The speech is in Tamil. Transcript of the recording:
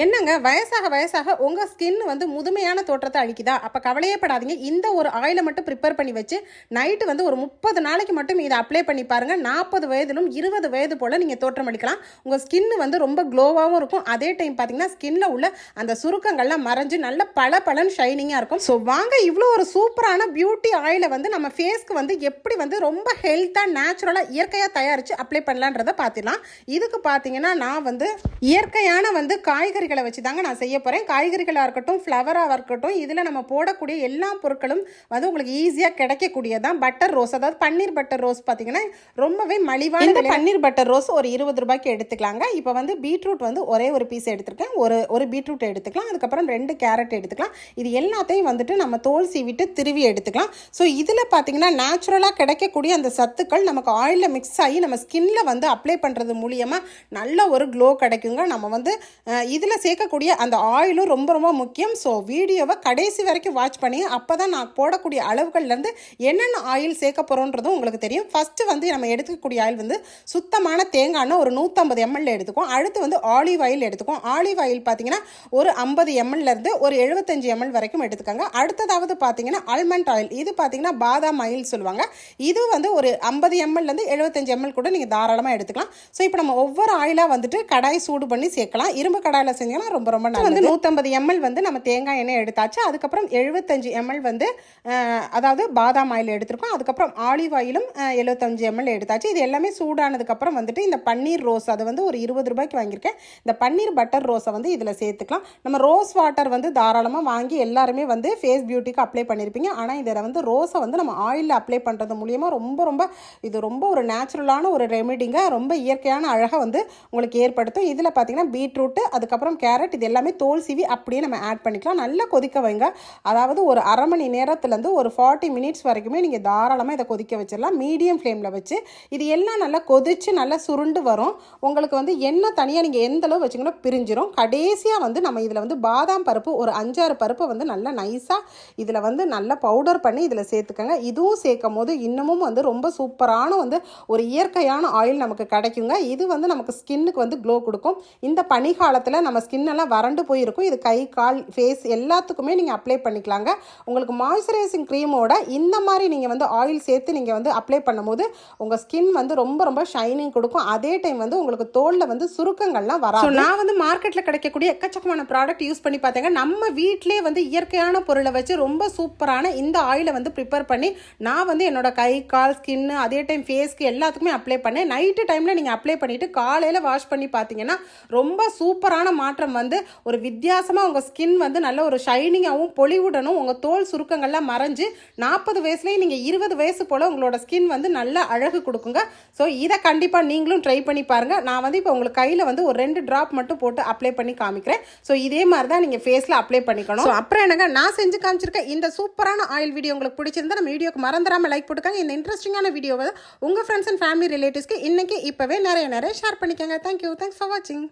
என்னங்க வயசாக வயசாக உங்கள் ஸ்கின் வந்து முதுமையான தோற்றத்தை அழிக்குதா? அப்போ கவலையே படாதீங்க. இந்த ஒரு ஆயிலை மட்டும் ப்ரிப்பேர் பண்ணி வச்சு நைட்டு வந்து ஒரு 30 நாளைக்கு மட்டும் இதை அப்ளை பண்ணி பாருங்கள். 40 வயதிலும் 20 வயது போல் நீங்கள் தோற்றம் அளிக்கலாம். உங்கள் ஸ்கின் வந்து ரொம்ப க்ளோவாகவும் இருக்கும். அதே டைம் பார்த்தீங்கன்னா ஸ்கின்ல உள்ள அந்த சுருக்கங்கள்லாம் மறைஞ்சு நல்ல பளபளன்னு ஷைனிங்காக இருக்கும். ஸோ வாங்க இவ்வளோ ஒரு சூப்பரான பியூட்டி ஆயிலை வந்து நம்ம ஃபேஸ்க்கு வந்து எப்படி வந்து ரொம்ப ஹெல்த்தாக நேச்சுரலாக இயற்கையாக தயாரித்து அப்ளை பண்ணலான்றதை பார்த்துக்கலாம். இதுக்கு பார்த்தீங்கன்னா நான் வந்து இயற்கையான வந்து காய்கறிகளை வச்சு தாங்க நான் செய்ய போகிறேன். காய்கறிகளாக இருக்கட்டும், ஃப்ளவராக இருக்கட்டும், இதில் நம்ம போடக்கூடிய எல்லா பொருட்களும் வந்து உங்களுக்கு ஈஸியாக கிடைக்கக்கூடியதான். பட்டர் ரோஸ், அதாவது பன்னீர் பட்டர் ரோஸ் பார்த்தீங்கன்னா ரொம்பவே மலிவான இந்த பன்னீர் பட்டர் ரோஸ் ஒரு 20 ரூபாய்க்கு எடுத்துக்கலாங்க. இப்போ வந்து பீட்ரூட் வந்து ஒரே ஒரு பீஸ் எடுத்துருக்கேன். ஒரு பீட்ரூட் எடுத்துக்கலாம். அதுக்கப்புறம் 2 கேரட் எடுத்துக்கலாம். இது எல்லாத்தையும் வந்துட்டு நம்ம தோல் சீவிட்டு திருவி எடுத்துக்கலாம். ஸோ இதில் பார்த்தீங்கன்னா நேச்சுரலாக கிடைக்கக்கூடிய அந்த சத்துக்கள் நமக்கு ஆயிலில் மிக்ஸ் ஆகி நம்ம ஸ்கின்ல வந்து அப்ளை பண்ணுறது மூலியமாக நல்ல ஒரு க்ளோ கிடைக்குங்க. நம்ம வந்து இதில் சேர்க்கக்கூடிய அந்த ஆயிலும் ரொம்ப ரொம்ப முக்கியம். ஸோ வீடியோவை கடைசி வரைக்கும் வாட்ச் பண்ணி அப்போ தான் நான் போடக்கூடிய அளவுகள்லேருந்து என்னென்ன ஆயில் சேர்க்க போகிறோன்றதும் உங்களுக்கு தெரியும். ஃபஸ்ட்டு வந்து நம்ம எடுத்துக்கக்கூடிய ஆயில் வந்து சுத்தமான தேங்காய் ஒரு 150 ml எடுத்துக்கும். அடுத்து வந்து ஆலிவ் ஆயில் எடுத்துக்கும். ஆலிவ் ஆயில் பார்த்தீங்கன்னா ஒரு 50 mlலேருந்து ஒரு 75 ml வரைக்கும் எடுத்துக்கோங்க. அடுத்ததாவது பார்த்தீங்கன்னா ஆல்மண்ட் ஆயில், இது பார்த்தீங்கன்னா பாதாம் ஆயில் சொல்லுவாங்க. இது வந்து ஒரு 50 mlலேருந்து 75 ml கூட நீங்கள் தாராளமாக எடுத்துக்கலாம். ஸோ இப்போ நம்ம ஒவ்வொரு ஆயிலாக வந்துட்டு கடாய் சூடு பண்ணி சேர்க்கலாம். இரும்பு கடாயில் செஞ்சோன்னா ரொம்ப ரொம்ப வந்து 150 ml வந்து நம்ம தேங்காய் எண்ணெய் எடுத்தாச்சு. அதுக்கப்புறம் 75 ml வந்து அதாவது பாதாம் ஆயில் எடுத்திருக்கோம். அதுக்கப்புறம் ஆலிவ் ஆயிலும் 75 ml எடுத்தாச்சு. இது எல்லாமே சூடானதுக்கப்புறம் வந்துட்டு இந்த பன்னீர் ரோஸ், அது வந்து ஒரு 20 ரூபாய்க்கு வாங்கியிருக்கேன். இந்த பன்னீர் பட்டர் ரோஸை வந்து இதில் சேர்த்துக்கலாம். நம்ம ரோஸ் வாட்டர் வந்து தாராளமாக வாங்கி எல்லாருமே வந்து ஃபேஸ் பியூட்டிக்கு அப்ளை பண்ணியிருப்பீங்க. ஆனால் இதில் வந்து ரோஸை வந்து நம்ம ஆயிலில் அப்ளை பண்ணுறது மூலியமாக இது ரொம்ப ஒரு நேச்சுரலான ஒரு ரெமெடிங்க. ரொம்ப இயற்கையான அழகாக வந்து உங்களுக்கு ஏற்படுத்தும். இதில் பார்த்தீங்கன்னா பீட்ரூட்டு, அதுக்கப்புறம் கேரட், இது எல்லாமே தோல் சீவி அப்படியே நம்ம ஆட் பண்ணிக்கலாம். நல்லா கொதிக்க வைங்க. அதாவது ஒரு அரை மணி நேரத்துலேருந்து ஒரு 40 மினிட்ஸ் வரைக்குமே நீங்கள் தாராளமாக இதை கொதிக்க வச்சிடலாம். மீடியம் ஃப்ளேமில் வச்சு இது எல்லாம் நல்லா கொதித்து நல்லா சுருண்டு வரும். உங்களுக்கு வந்து எண்ணெய் தனியாக நீங்கள் எந்த அளவு வச்சிங்கன்னா பிரிஞ்சிடும். கடைசியாக வந்து நம்ம இதில் வந்து பாதாம் பருப்பு ஒரு 5-6 பருப்பை வந்து நல்லா நைஸாக இதில் வந்து நல்லா பவுடர் பண்ணி இதில் சேர்த்துக்கோங்க. இதுவும் சேர்க்கும் போது இன்னமும் வந்து ரொம்ப சூப்பரான வந்து ஒரு இயற்கையான ஆயில் நமக்கு கிடைக்குங்க. இது வந்து நமக்கு ஸ்கின்னுக்கு வந்து க்ளோ கொடுக்கும். இந்த பனிக்காலத்தில் நம்ம ஸ்கின்னெல்லாம் வறண்டு போயிருக்கும். இது கை, கால், ஃபேஸ் எல்லாத்துக்குமே நீங்கள் அப்ளை பண்ணிக்கலாங்க. உங்களுக்கு மாய்ஸ்சரைசிங் க்ரீமோட இந்த மாதிரி நீங்கள் வந்து ஆயில் சேர்த்து நீங்கள் வந்து அப்ளை பண்ணும்போது உங்கள் ஸ்கின் வந்து ரொம்ப ரொம்ப ஷைனிங் கொடுக்கும். அதே டைம் வந்து உங்களுக்கு தோலில் வந்து சுருக்கங்கள்லாம் வராது. நான் வந்து மார்க்கெட்டில் கிடைக்கக்கூடிய எக்கச்சக்கமான ப்ராடக்ட் யூஸ் பண்ணி பார்த்தேங்க. நம்ம வீட்டிலே வந்து இயற்கையான பொருளை வச்சு ரொம்ப சூப்பரான இந்த ஆயிலை வந்து ப்ரிப்பேர் பண்ணி நான் வந்து என்னோட கை, கால், ஸ்கின்னு, அதே டைம் ஃபேஸ்க்கு எல்லாத்துக்குமே அப்ளை பண்ணேன். நைட்டு டைமில் நீங்கள் அப்ளை பண்ணிவிட்டு காலையில் வாஷ் பண்ணி பார்த்தீங்கன்னா ரொம்ப சூப்பரான மாற்றம் வந்து ஒரு வித்தியாசமாக உங்கள் ஸ்கின் வந்து நல்ல ஒரு ஷைனிங்காகவும் பொலிவுடனும் உங்கள் தோல் சுருக்கங்கள்லாம் மறைஞ்சு 40 வயசுலேயே நீங்கள் 20 வயசு போல் உங்களோட ஸ்கின் வந்து நல்ல அழகு கொடுக்குங்க. ஸோ இதை கண்டிப்பாக நீங்களும் ட்ரை பண்ணி பாருங்கள். நான் வந்து இப்போ உங்களுக்கு கையில் வந்து ஒரு 2 ட்ராப் மட்டும் போட்டு அப்ளை பண்ணி காமிக்கிறேன். ஸோ இதே மாதிரி தான் நீங்கள் ஃபேஸில் அப்ளை பண்ணிக்கணும். ஸோ அப்புறம் என்னங்க, நான் செஞ்சு காமிச்சிருக்கேன் இந்த சூப்பரான ஆயில் வீடியோ உங்களுக்கு பிடிச்சிருந்தா நம்ம வீடியோக்கு மறந்துடாமல் லைக் போட்டுக்காங்க. இந்த இன்ட்ரெஸ்டிங்கான வீடியோவை உங்கள் ஃப்ரெண்ட்ஸ் அண்ட் ஃபேமிலி ரிலேட்டிவ்ஸ்க்கு இன்றைக்கி இப்போவே நிறைய ஷேர் பண்ணிக்கோங்க. தேங்க்யூ. தேங்க்ஸ் ஃபார் வாட்சிங்.